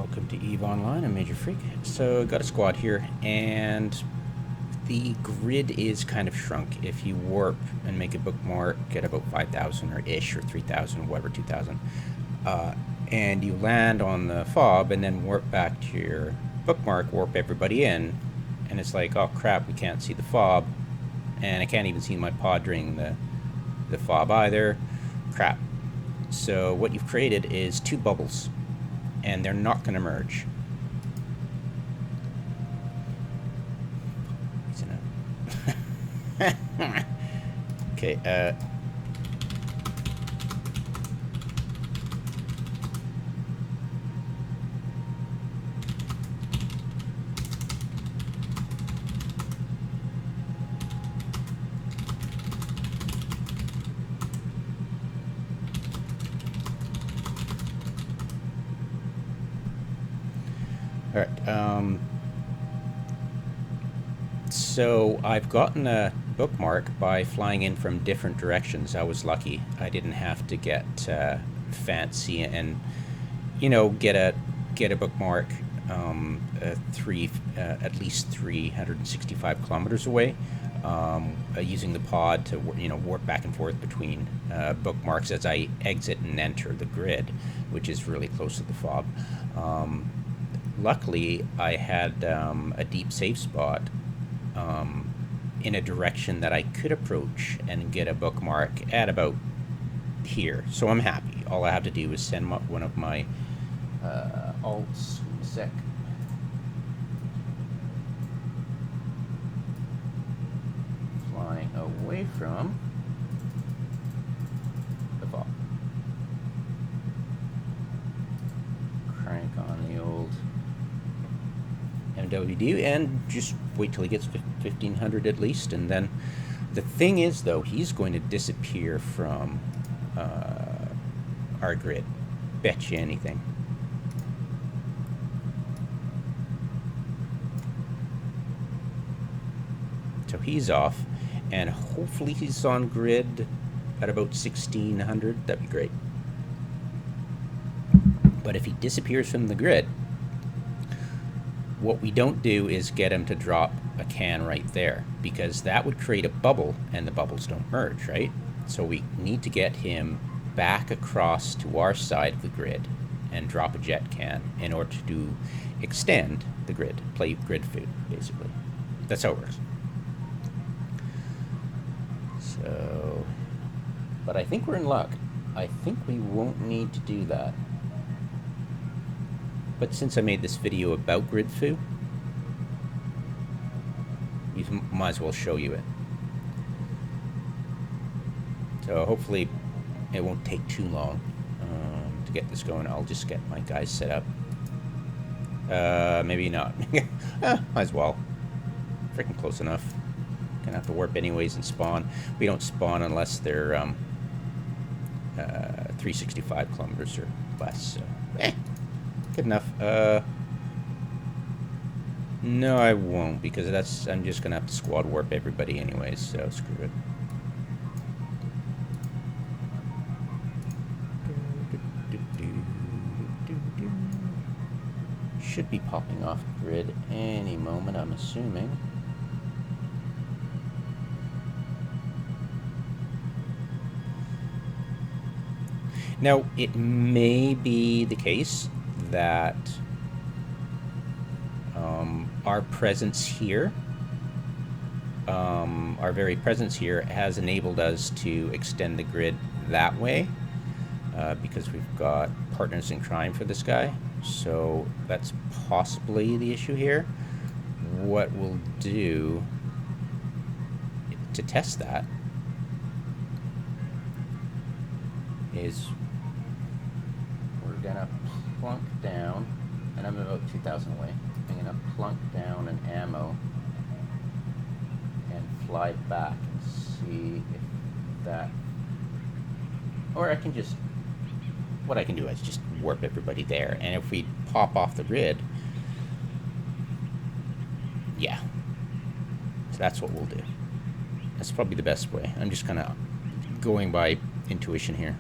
Welcome to EVE Online. I'm Major Freak. So got a squad here, and the grid is kind of shrunk. If you warp and make a bookmark at about 5,000 or ish, or 3,000, whatever, 2,000, and you land on the fob and then warp back to your bookmark, warp everybody in, and it's like, oh crap, we can't see the fob, and I can't even see my pod during the fob either. Crap. So what you've created is two bubbles, and they're not going to merge. Okay, all right, so I've gotten a bookmark by flying in from different directions. I was lucky. I didn't have to get fancy and, you know, get a bookmark at least 365 kilometers away, using the pod to, you know, warp back and forth between bookmarks as I exit and enter the grid, which is really close to the fob. Luckily, I had a deep safe spot in a direction that I could approach and get a bookmark at about here. So I'm happy. All I have to do is send one of my alts, sec, flying away from the fob. Crank on the old MWD and just wait till he gets 1500 at least. And then the thing is, though, he's going to disappear from our grid. Bet you anything. So he's off, and hopefully he's on grid at about 1600. That'd be great. But if he disappears from the grid, what we don't do is get him to drop a can right there, because that would create a bubble, and the bubbles don't merge, right? So we need to get him back across to our side of the grid and drop a jet can in order to extend the grid, play grid food, basically. That's how it works. So, but I think we're in luck. I think we won't need to do that. But since I made this video about grid foo, you might as well show you it. So hopefully it won't take too long to get this going. I'll just get my guys set up. Maybe not. Might as well. Freaking close enough. Gonna have to warp anyways and spawn. We don't spawn unless they're 365 kilometers or less. So, good enough. No, I won't, because I'm just gonna have to squad warp everybody anyways, so screw it. Should be popping off grid any moment, I'm assuming. Now, it may be the case that our presence here, our very presence here, has enabled us to extend the grid that way, because we've got partners in crime for this guy. So that's possibly the issue here. What we'll do to test that is we're gonna plunk down, and I'm about 2,000 away. I'm gonna plunk down an ammo and fly back and see if that, or I can just, what I can do is just warp everybody there, and if we pop off the grid, yeah, so that's what we'll do. That's probably the best way. I'm just kind of going by intuition here.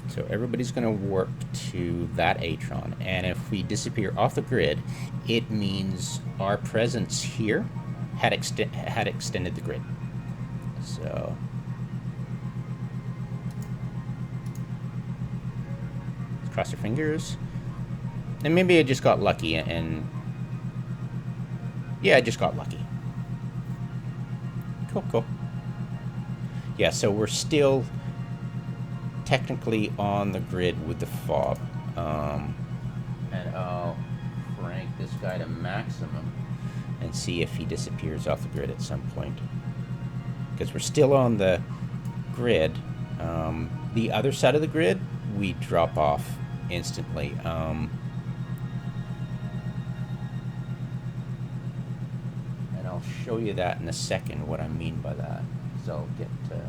So everybody's going to warp to that atron, and if we disappear off the grid, it means our presence here had extended the grid. So let's cross our fingers. And maybe I just got lucky, and yeah, I just got lucky. Cool, cool. Yeah, so we're still technically on the grid with the fob. And I'll crank this guy to maximum and see if he disappears off the grid at some point. Because we're still on the grid. The other side of the grid, we drop off instantly. And I'll show you that in a second, what I mean by that. So I'll get to...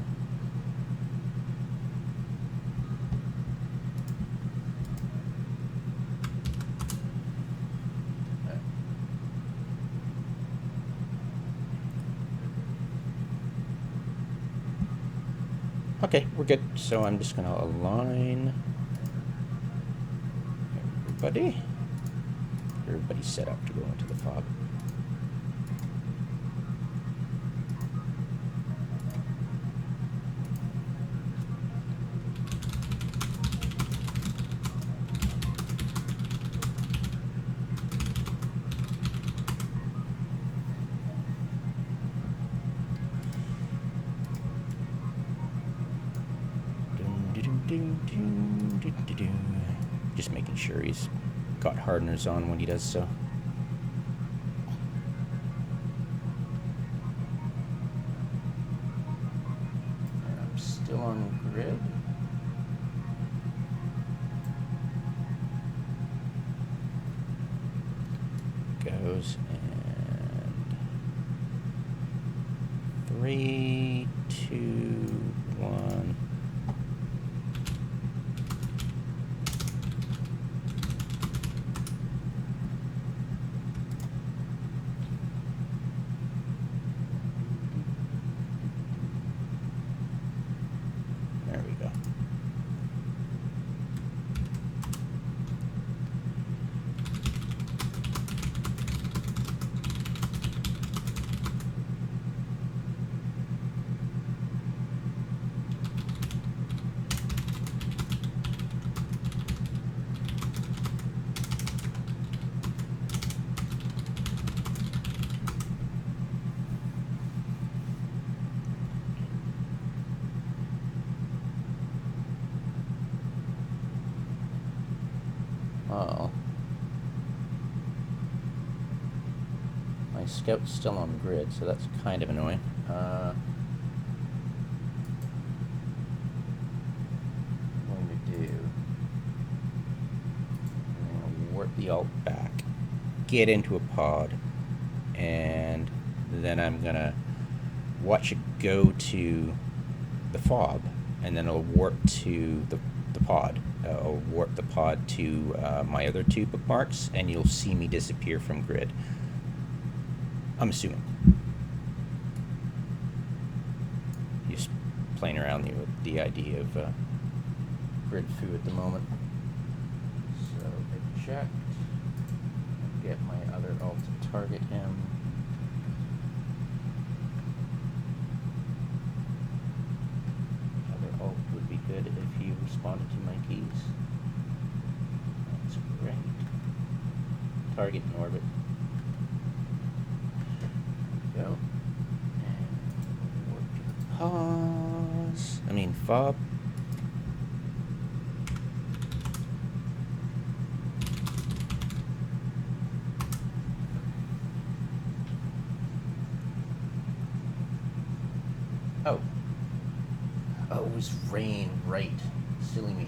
Okay, we're good. So I'm just going to align everybody. Everybody's set up to go into the fob. Just making sure he's got hardeners on when he does so. And I'm still on grid. Goes and 3, 2, 1. There we go. Oh. My scout's still on grid, so that's kind of annoying. What I'm going to do, I'm going to warp the alt back, get into a pod, and then I'm going to watch it go to the fob, and then it'll warp to the pod. I'll warp the pod to my other 2 bookmarks, and you'll see me disappear from grid. I'm assuming. Just playing around with the idea of grid foo at the moment. So eject. Get my other alt to target him. Other alt would be good if he responded to my keys. That's great. Target in orbit. There we go. And warp to pause. I mean fob. Oh. Oh, it was rain, right. Silly me.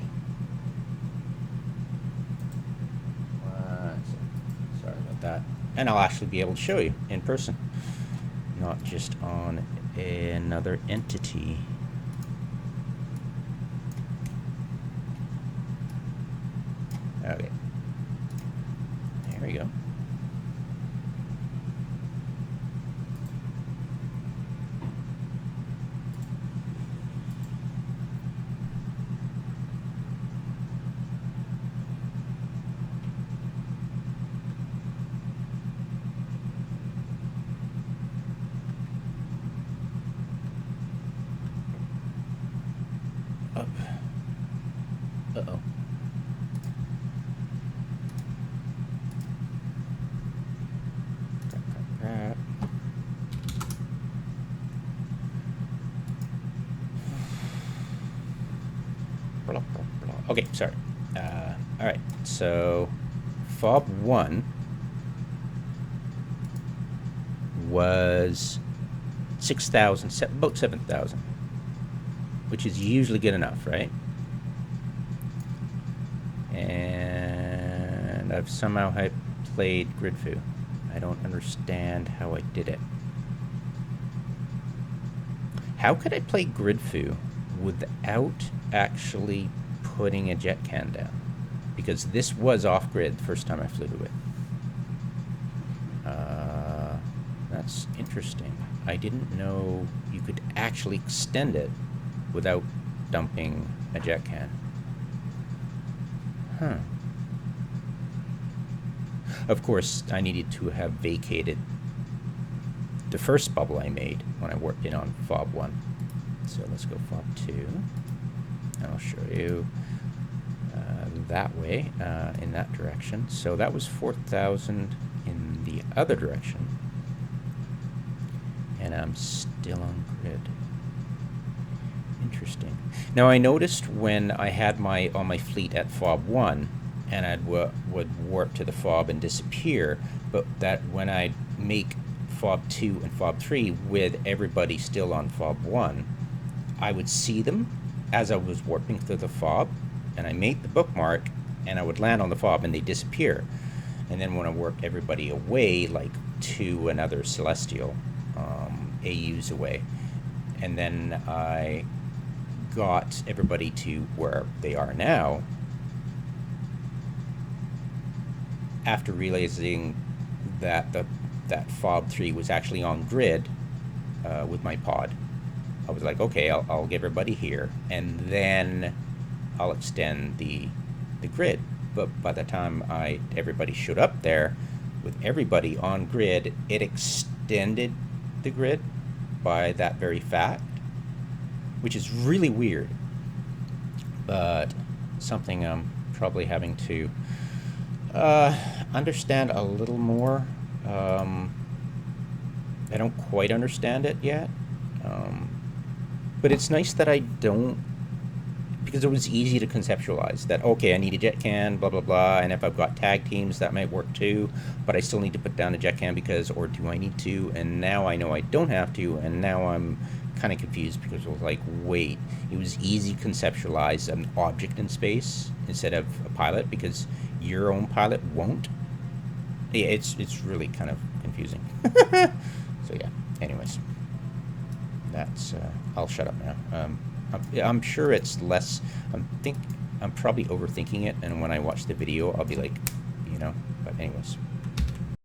Sorry about that. And I'll actually be able to show you in person, not just on another entity. Okay. There we go. up. Uh-oh. Crap. Okay, sorry. All right, so fob 1 was 6,000, about 7,000, which is usually good enough, right? And I've somehow played GridFoo. I don't understand how I did it. How could I play GridFoo without actually putting a jet can down? Because this was off-grid the first time I flew to it. That's interesting. I didn't know you could actually extend it without dumping a jet can. Huh. Of course, I needed to have vacated the first bubble I made when I worked in on fob 1. So let's go fob 2. I'll show you that way, in that direction. So that was 4,000 in the other direction. And I'm still on grid. Interesting. Now I noticed when I had all my fleet at fob 1, and I would warp to the fob and disappear, but that when I make fob 2 and fob 3 with everybody still on fob 1, I would see them as I was warping through the fob, and I made the bookmark, and I would land on the fob and they disappear. And then when I warp everybody away, like to another celestial, AUs away, and then I got everybody to where they are now, after realizing that that fob 3 was actually on grid with my pod, I was like, okay, I'll get everybody here, and then I'll extend the grid. But by the time everybody showed up there, with everybody on grid, it extended the grid by that very fact, which is really weird, but something I'm probably having to understand a little more. I don't quite understand it yet, but it's nice that I don't, because it was easy to conceptualize that, okay, I need a jet can, blah, blah, blah, and if I've got tag teams, that might work too, but I still need to put down a jet can because, or do I need to? And now I know I don't have to, and now I'm kind of confused because I was like, wait, it was easy to conceptualize an object in space instead of a pilot, because your own pilot won't. Yeah, it's really kind of confusing. So yeah, anyways, that's, I'll shut up now. I'm sure it's less, I'm probably overthinking it, and when I watch the video, I'll be like, you know, but anyways.